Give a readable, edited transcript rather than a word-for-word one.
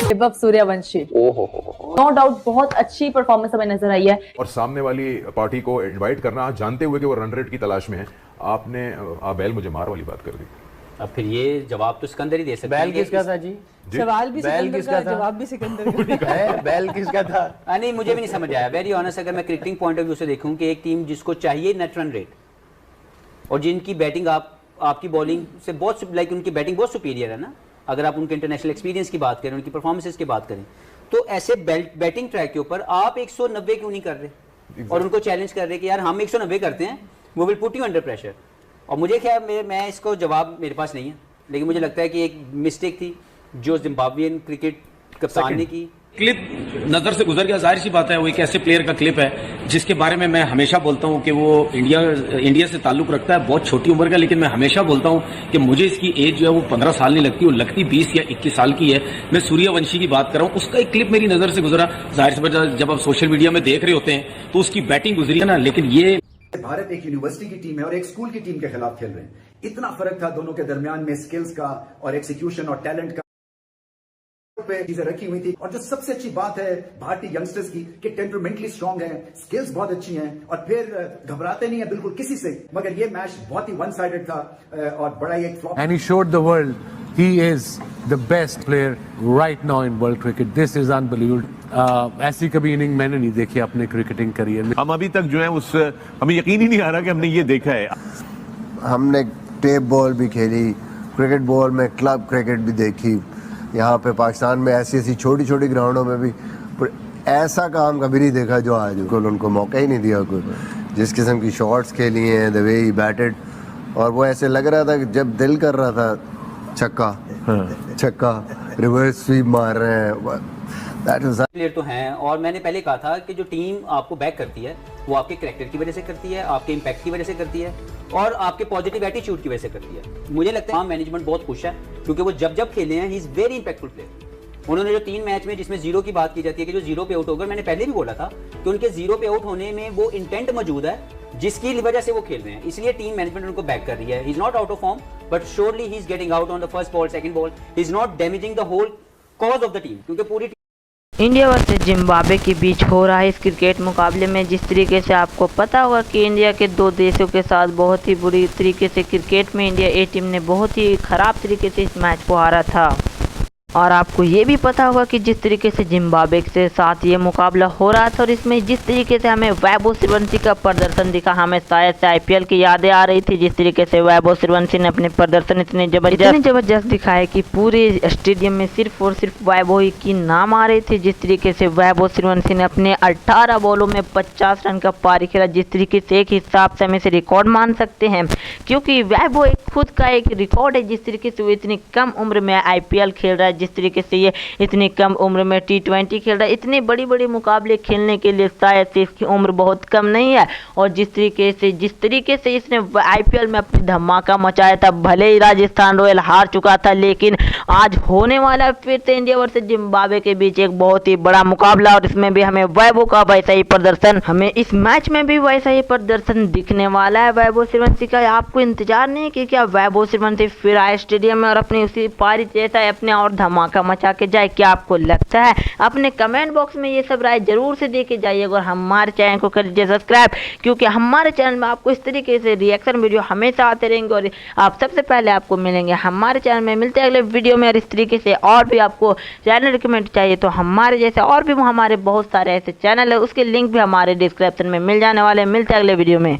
Vaibhav Suryavanshi, no doubt बहुत अच्छी performance हमें नजर आई है। और सामने वाली पार्टी को इनवाइट करना जानते हुए कि वो रन रेट की तलाश में है, आपने बैल मुझे मार वाली बात कर दी। अब फिर ये जवाब तो सिकंदर ही दे सकते हैं। बैल किसका था जी? सवाल भी बैल सिकंदर किसका का, था? जवाब भी सिकंदर का। बैल किसका था? नहीं, मुझे भी नहीं समझ आया। वेरी ऑनेस्ट, अगर मैं क्रिकेटिंग पॉइंट ऑफ व्यू से देखूं कि एक टीम जिसको चाहिए नेट रन रेट और जिनकी बैटिंग आपकी बॉलिंग से बहुत लाइक उनकी बैटिंग बहुत सुपीरियर है ना, अगर आप उनके इंटरनेशनल एक्सपीरियंस की बात करें, उनकी परफॉर्मेंसेस की बात करें, तो ऐसे बैटिंग ट्रैक के ऊपर आप 190 क्यों नहीं कर रहे और उनको चैलेंज कर रहे कि यार हम 190 करते हैं, वो will put you under pressure. और मुझे क्या, मैं इसको जवाब मेरे पास नहीं है, लेकिन मुझे लगता है कि एक मिस्टेक थी जो जिम्बाब्वियन क्रिकेट कप्तान ने की। क्लिप नजर से गुजर गया, जाहिर सी बात है, वो एक ऐसे प्लेयर का क्लिप है जिसके बारे में मैं हमेशा बोलता हूं कि वो इंडिया से ताल्लुक रखता है, बहुत छोटी उम्र का, लेकिन मैं हमेशा बोलता हूं कि मुझे इसकी एज जो है वो 15 साल नहीं लगती, वो लगती 20 या 21 साल की है। मैं सूर्यवंशी की बात कर रहा हूं, उसका एक क्लिप मेरी नजर से गुजरा। जाहिर सी बात, जब आप सोशल मीडिया में देख रहे होते हैं तो उसकी बैटिंग गुजरी है ना, लेकिन ये भारत एक यूनिवर्सिटी की टीम है और एक स्कूल की टीम के खिलाफ खेल रहे हैं। इतना फर्क था दोनों के दरमियान में स्किल्स का और एक्सिक्यूशन और टैलेंट का पे चीजें रखी हुई थी। और जो सबसे अच्छी बात है भारतीय यंगस्टर्स की कि टेम्परामेंटली स्ट्रांग है, स्किल्स बहुत अच्छी हैं और फिर घबराते नहीं है बिल्कुल किसी से। मगर ये मैच बहुत ही वन साइडेड था और बड़ा ही एक flop. And he showed the world he is the best player right now in world cricket. This is unbelievable. ऐसी कभी इनिंग मैंने नहीं देखी अपने क्रिकेटिंग करियर में। हम अभी तक जो है उस हमें यकीन ही नहीं आ रहा कि हमने ये देखा है। हमने टेप बॉल भी खेली, क्रिकेट बॉल में क्लब क्रिकेट भी देखी। यहाँ पे पाकिस्तान में ऐसी ऐसी छोटी छोटी ग्राउंडों में भी ऐसा काम कभी नहीं देखा जो आज उनको मौका ही नहीं दिया। कोई जिस किस्म की शॉट्स खेली हैं, द वे ही बैटेड, और वो ऐसे लग रहा था कि जब दिल कर रहा था छक्का रिवर्स स्वीप मार रहे हैं। प्लेयर तो हैं, और मैंने पहले कहा था कि जो टीम आपको बैक करती है वो आपके कैरेक्टर की वजह से करती है, आपके इम्पैक्ट की वजह से करती है और आपके पॉजिटिव एटीट्यूड की वजह से करती है। मुझे लगता है मैनेजमेंट बहुत खुश है क्योंकि वो जब खेले हैं, he is very impactful player. उन्होंने जो 3 मैच में जिसमें 0 की बात की जाती है कि जो 0 पे आउट होकर, मैंने पहले भी बोला था कि उनके 0 पे आउट होने में वो इंटेंट मौजूद है जिसकी वजह से वो खेल रहे हैं, इसलिए टीम मैनेजमेंट उनको बैक कर रही है। He is not out of form but surely he is getting out on the first ball, second ball. He is not damaging the whole cause of the team, क्योंकि पूरी India versus Zimbabwe के बीच हो रहा है इस cricket मुकाबले में जिस तरीके से आपको पता होगा कि इंडिया के 2 देशों के साथ बहुत ही बुरी तरीके से क्रिकेट में इंडिया ए टीम ने बहुत ही ख़राब तरीके से इस मैच को हारा था। और आपको ये भी पता होगा कि जिस तरीके से जिम्बाब्वे के साथ ये मुकाबला हो रहा था और इसमें जिस तरीके से हमें वैभव सूर्यवंशी का प्रदर्शन दिखा, हमें शायद से आईपीएल की यादें आ रही थी। जिस तरीके से वैभव सूर्यवंशी ने अपने प्रदर्शन इतने जबरदस्त दिखाए कि पूरे स्टेडियम में सिर्फ और सिर्फ वैभव ही की नाम आ रही थी। जिस तरीके से वैभव सूर्यवंशी ने अपने 18 बॉलों में 50 रन का पारी खेला, जिस तरीके से एक हिसाब से हम इसे रिकॉर्ड मान सकते हैं क्योंकि वैभव खुद का एक रिकॉर्ड है। जिस तरीके से वो इतनी कम उम्र में आईपीएल खेल रहा है, जिस तरीके से ये इतनी कम उम्र में टी20 खेल रहा है, इतने बड़ी बड़ी मुकाबले खेलने के लिए शायद से इसकी उम्र बहुत कम नहीं है। और जिस तरीके से इसने आईपीएल में अपनी धमाका मचाया था, भले ही राजस्थान रॉयल हार चुका था, लेकिन आज होने वाला फिर से इंडिया वर्सेस जिम्बाब्वे के बीच एक बहुत ही बड़ा मुकाबला और इसमें भी हमें वैभव का वैसा ही प्रदर्शन, हमें इस मैच में भी वैसा ही प्रदर्शन दिखने वाला है वैभव सूर्यवंशी का। आपको इंतजार नहीं कि क्या वैभव सूर्यवंशी फिर आए स्टेडियम में और अपनी उसी पारी जैसा अपने और धमाका मचा के जाए? क्या आपको लगता है? अपने कमेंट बॉक्स में ये सब राय जरूर से दे के जाइएगा और हमारे चैनल को कर लीजिए सब्सक्राइब, क्योंकि हमारे चैनल में आपको इस तरीके से रिएक्शन वीडियो हमेशा आते रहेंगे और आप सबसे पहले आपको मिलेंगे हमारे चैनल में। मिलते हैं अगले वीडियो में और इस तरीके से और भी आपको चैनल रिकमेंड चाहिए तो हमारे जैसे और भी हमारे बहुत सारे ऐसे चैनल है, उसके लिंक भी हमारे डिस्क्रिप्शन में मिल जाने वाले हैं। मिलते हैं अगले वीडियो में।